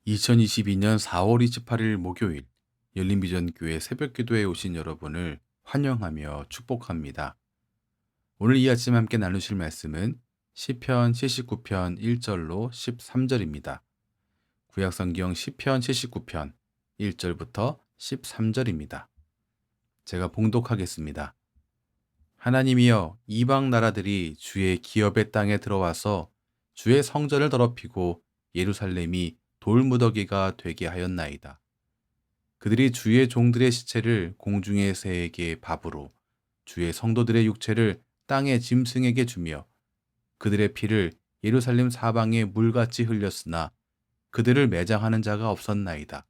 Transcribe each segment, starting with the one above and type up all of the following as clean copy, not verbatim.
2022년 4월 28일 목요일 열린비전교회 새벽기도에 오신 여러분을 환영하며 축복합니다. 오늘 이 아침 함께 나누실 말씀은 시편 79편 1절로 13절입니다. 구약성경 시편 79편 1절부터 13절입니다. 제가 봉독하겠습니다. 하나님이여, 이방 나라들이 주의 기업의 땅에 들어와서 주의 성전을 더럽히고 예루살렘이 돌무더기가 되게 하였나이다. 그들이 주의 종들의 시체를 공중의 새에게 밥으로, 주의 성도들의 육체를 땅의 짐승에게 주며 그들의 피를 예루살렘 사방에 물같이 흘렸으나 그들을 매장하는 자가 없었나이다.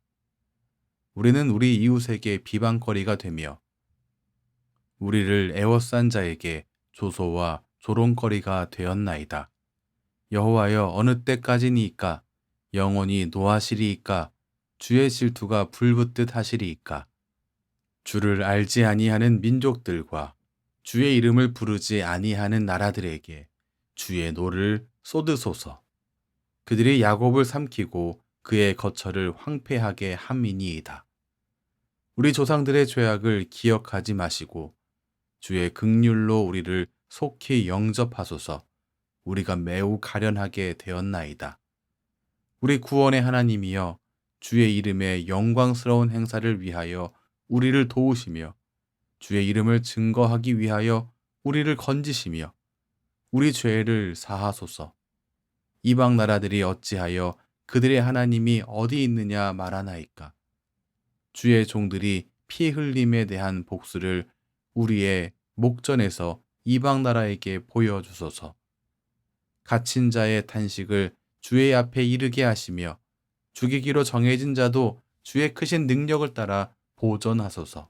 우리는 우리 이웃에게 비방거리가 되며 우리를 애워싼 자에게 조소와 조롱거리가 되었나이다. 여호와여, 어느 때까지니이까? 영원히 노하시리이까? 주의 질투가 불붙듯 하시리이까? 주를 알지 아니하는 민족들과 주의 이름을 부르지 아니하는 나라들에게 주의 노를 쏟으소서. 그들이 야곱을 삼키고 그의 거처를 황폐하게 함이니이다. 우리 조상들의 죄악을 기억하지 마시고 주의 긍휼로 우리를 속히 영접하소서. 우리가 매우 가련하게 되었나이다. 우리 구원의 하나님이여, 주의 이름의 영광스러운 행사를 위하여 우리를 도우시며 주의 이름을 증거하기 위하여 우리를 건지시며 우리 죄를 사하소서. 이방 나라들이 어찌하여 그들의 하나님이 어디 있느냐 말하나이까? 주의 종들이 피 흘림에 대한 복수를 우리의 목전에서 이방 나라에게 보여주소서. 갇힌 자의 탄식을 주의 앞에 이르게 하시며 죽이기로 정해진 자도 주의 크신 능력을 따라 보존하소서.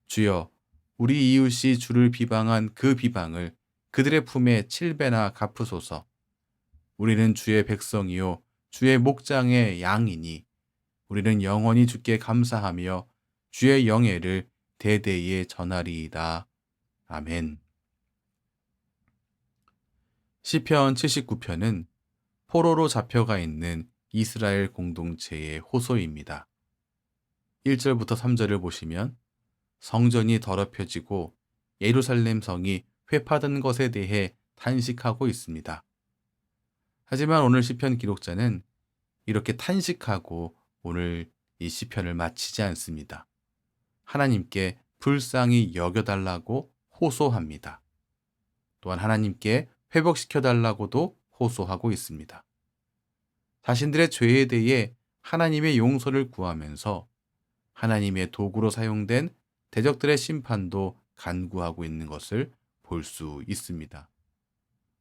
주여, 우리 이웃이 주를 비방한 그 비방을 그들의 품에 7배나 갚으소서. 우리는 주의 백성이요 주의 목장의 양이니 우리는 영원히 주께 감사하며 주의 영예를 대대에 전하리이다. 아멘. 시편 79편은 포로로 잡혀가 있는 이스라엘 공동체의 호소입니다. 1절부터 3절을 보시면 성전이 더럽혀지고 예루살렘 성이 회파된 것에 대해 탄식하고 있습니다. 하지만 오늘 시편 기록자는 이렇게 탄식하고 오늘 이 시편을 마치지 않습니다. 하나님께 불쌍히 여겨달라고 호소합니다. 또한 하나님께 회복시켜달라고도 호소하고 있습니다. 자신들의 죄에 대해 하나님의 용서를 구하면서 하나님의 도구로 사용된 대적들의 심판도 간구하고 있는 것을 볼 수 있습니다.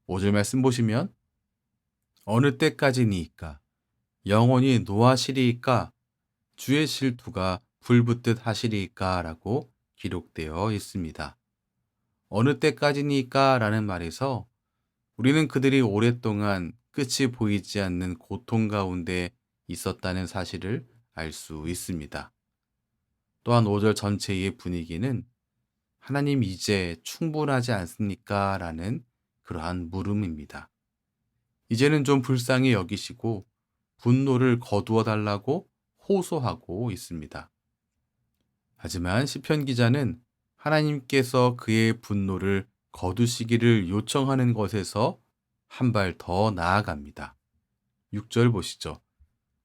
5절 말씀 보시면 어느 때까지니이까? 영원히 노하시리이까? 주의 질투가 불붙듯 하시리이까? 라고 기록되어 있습니다. 어느 때까지니까? 라는 말에서 우리는 그들이 오랫동안 끝이 보이지 않는 고통 가운데 있었다는 사실을 알 수 있습니다. 또한 5절 전체의 분위기는 하나님 이제 충분하지 않습니까? 라는 그러한 물음입니다. 이제는 좀 불쌍히 여기시고 분노를 거두어 달라고 호소하고 있습니다. 하지만 시편 기자는 하나님께서 그의 분노를 거두시기를 요청하는 것에서 한 발 더 나아갑니다. 6절 보시죠.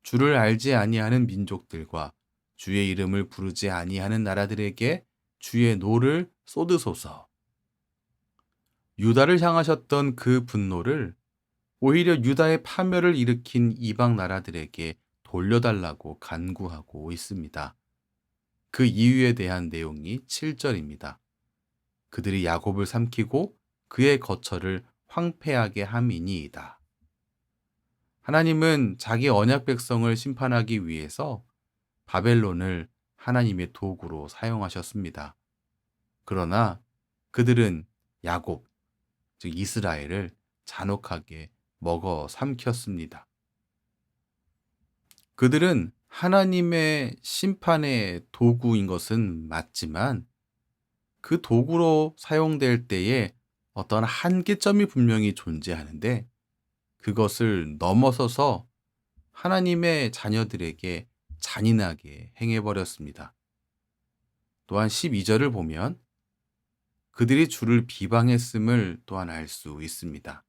주를 알지 아니하는 민족들과 주의 이름을 부르지 아니하는 나라들에게 주의 노를 쏟으소서. 유다를 향하셨던 그 분노를 오히려 유다의 파멸을 일으킨 이방 나라들에게 돌려달라고 간구하고 있습니다. 그 이유에 대한 내용이 7절입니다. 그들이 야곱을 삼키고 그의 거처를 황폐하게 함이니이다. 하나님은 자기 언약 백성을 심판하기 위해서 바벨론을 하나님의 도구로 사용하셨습니다. 그러나 그들은 야곱, 즉 이스라엘을 잔혹하게 먹어 삼켰습니다. 그들은 하나님의 심판의 도구인 것은 맞지만 그 도구로 사용될 때에 어떤 한계점이 분명히 존재하는데 그것을 넘어서서 하나님의 자녀들에게 잔인하게 행해버렸습니다. 또한 12절을 보면 그들이 주를 비방했음을 또한 알 수 있습니다.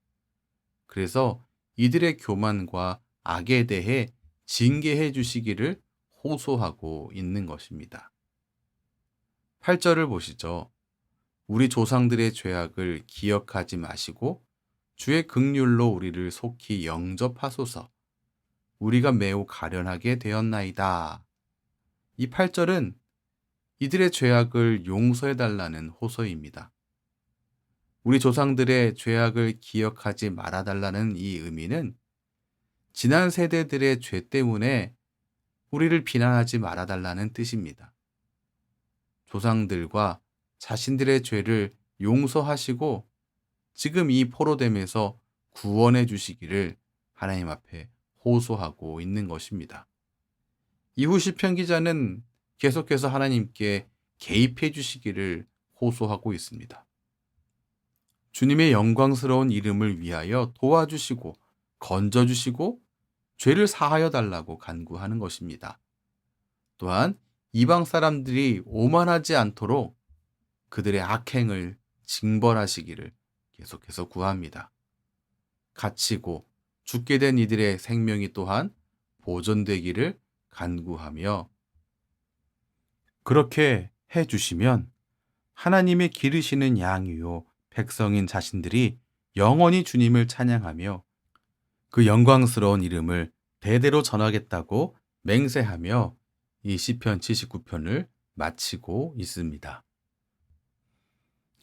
그래서 이들의 교만과 악에 대해 징계해 주시기를 호소하고 있는 것입니다. 8절을 보시죠. 우리 조상들의 죄악을 기억하지 마시고 주의 긍휼로 우리를 속히 영접하소서. 우리가 매우 가련하게 되었나이다. 이 8절은 이들의 죄악을 용서해 달라는 호소입니다. 우리 조상들의 죄악을 기억하지 말아 달라는 이 의미는 지난 세대들의 죄 때문에 우리를 비난하지 말아 달라는 뜻입니다. 조상들과 자신들의 죄를 용서하시고 지금 이 포로됨에서 구원해 주시기를 하나님 앞에 호소하고 있는 것입니다. 이후 시편 기자는 계속해서 하나님께 개입해 주시기를 호소하고 있습니다. 주님의 영광스러운 이름을 위하여 도와주시고 건져주시고 죄를 사하여 달라고 간구하는 것입니다. 또한 이방 사람들이 오만하지 않도록 그들의 악행을 징벌하시기를 계속해서 구합니다. 갇히고 죽게 된 이들의 생명이 또한 보존되기를 간구하며 그렇게 해주시면 하나님의 기르시는 양이요 백성인 자신들이 영원히 주님을 찬양하며 그 영광스러운 이름을 대대로 전하겠다고 맹세하며 이 시편 79편을 마치고 있습니다.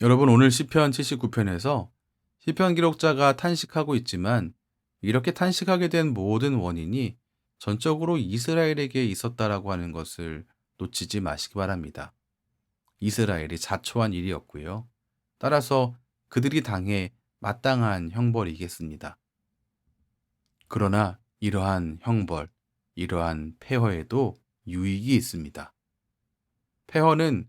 여러분, 오늘 시편 79편에서 시편 기록자가 탄식하고 있지만 이렇게 탄식하게 된 모든 원인이 전적으로 이스라엘에게 있었다라고 하는 것을 놓치지 마시기 바랍니다. 이스라엘이 자초한 일이었고요. 따라서 그들이 당해 마땅한 형벌이겠습니다. 그러나 이러한 형벌, 이러한 폐허에도 유익이 있습니다. 폐허는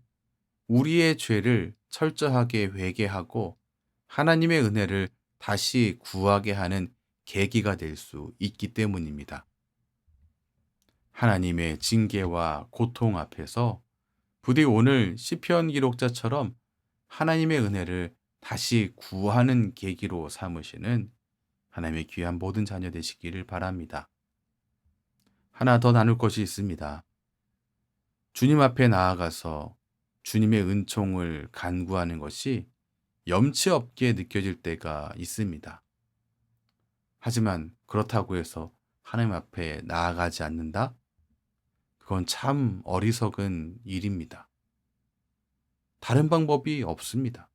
우리의 죄를 철저하게 회개하고 하나님의 은혜를 다시 구하게 하는 계기가 될 수 있기 때문입니다. 하나님의 징계와 고통 앞에서 부디 오늘 시편 기록자처럼 하나님의 은혜를 다시 구하는 계기로 삼으시는 하나님의 귀한 모든 자녀 되시기를 바랍니다. 하나 더 나눌 것이 있습니다. 주님 앞에 나아가서 주님의 은총을 간구하는 것이 염치 없게 느껴질 때가 있습니다. 하지만 그렇다고 해서 하나님 앞에 나아가지 않는다? 그건 참 어리석은 일입니다. 다른 방법이 없습니다.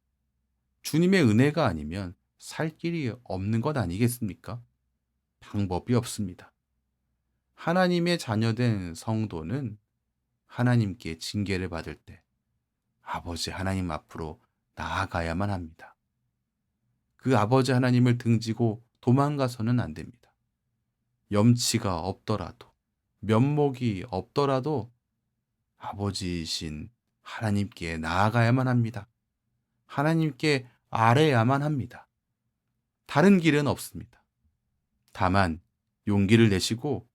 주님의 은혜가 아니면 살 길이 없는 것 아니겠습니까? 방법이 없습니다. 하나님의 자녀된 성도는 하나님께 징계를 받을 때 아버지 하나님 앞으로 나아가야만 합니다. 그 아버지 하나님을 등지고 도망가서는 안 됩니다. 염치가 없더라도, 면목이 없더라도 아버지이신 하나님께 나아가야만 합니다. 하나님께 아뢰야만 합니다. 다른 길은 없습니다. 다만 용기를 내시고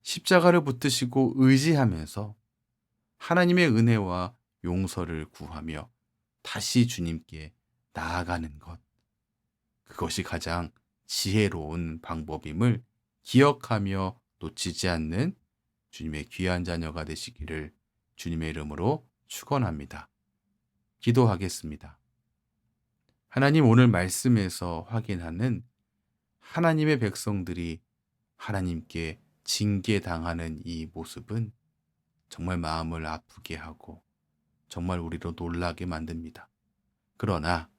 십자가를 붙드시고 의지하면서 하나님의 은혜와 용서를 구하며 다시 주님께 나아가는 것. 그것이 가장 지혜로운 방법임을 기억하며 놓치지 않는 주님의 귀한 자녀가 되시기를 주님의 이름으로 축원합니다. 기도하겠습니다. 하나님, 오늘 말씀에서 확인하는 하나님의 백성들이 하나님께 징계당하는 이 모습은 정말 마음을 아프게 하고 정말 우리로 놀라게 만듭니다. 그러나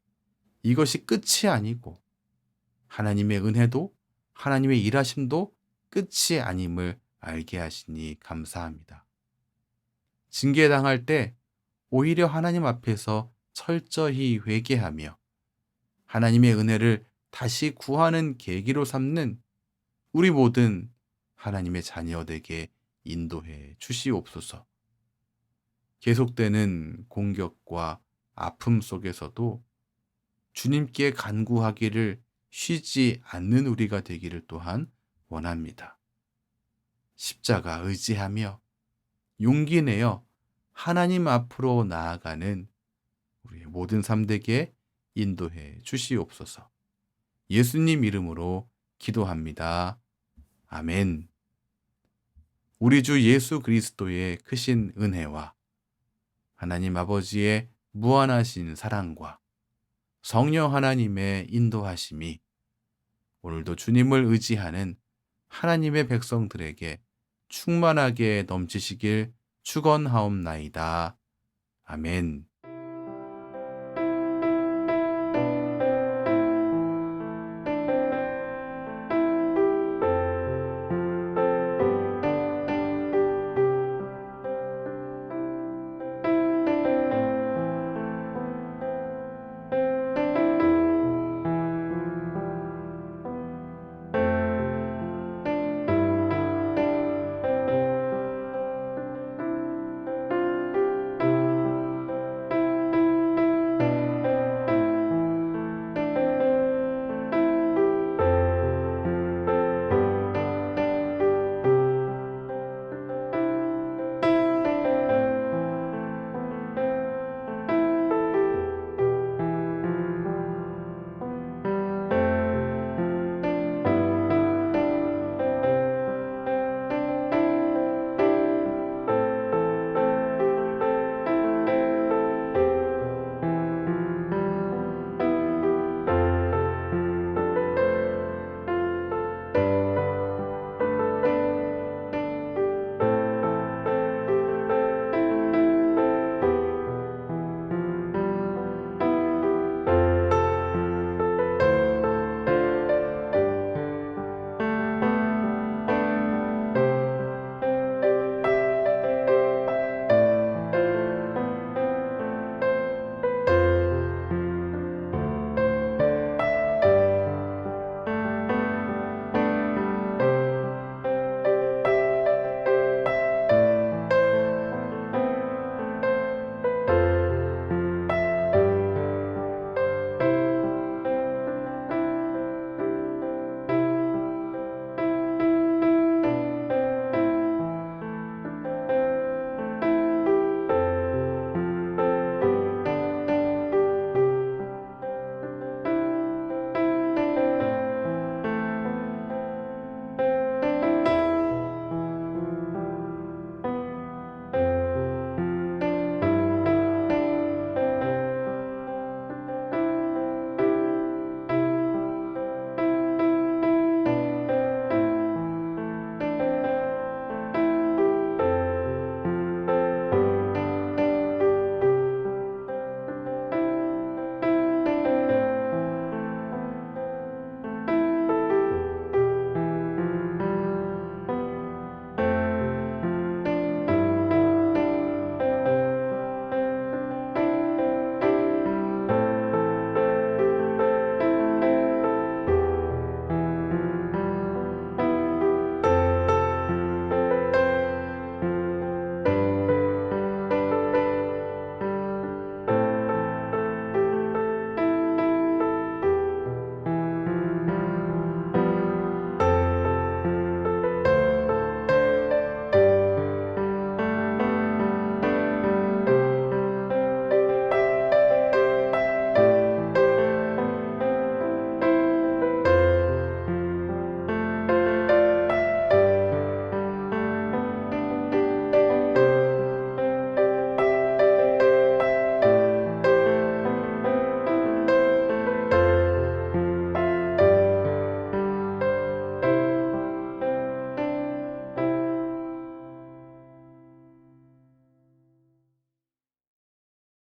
이것이 끝이 아니고 하나님의 은혜도 하나님의 일하심도 끝이 아님을 알게 하시니 감사합니다. 징계당할 때 오히려 하나님 앞에서 철저히 회개하며 하나님의 은혜를 다시 구하는 계기로 삼는 우리 모든 하나님의 자녀에게 인도해 주시옵소서. 계속되는 공격과 아픔 속에서도 주님께 간구하기를 쉬지 않는 우리가 되기를 또한 원합니다. 십자가 의지하며 용기 내어 하나님 앞으로 나아가는 우리의 모든 삶 되게 인도해 주시옵소서. 예수님 이름으로 기도합니다. 아멘. 우리 주 예수 그리스도의 크신 은혜와 하나님 아버지의 무한하신 사랑과 성령 하나님의 인도하심이 오늘도 주님을 의지하는 하나님의 백성들에게 충만하게 넘치시길 축원하옵나이다. 아멘.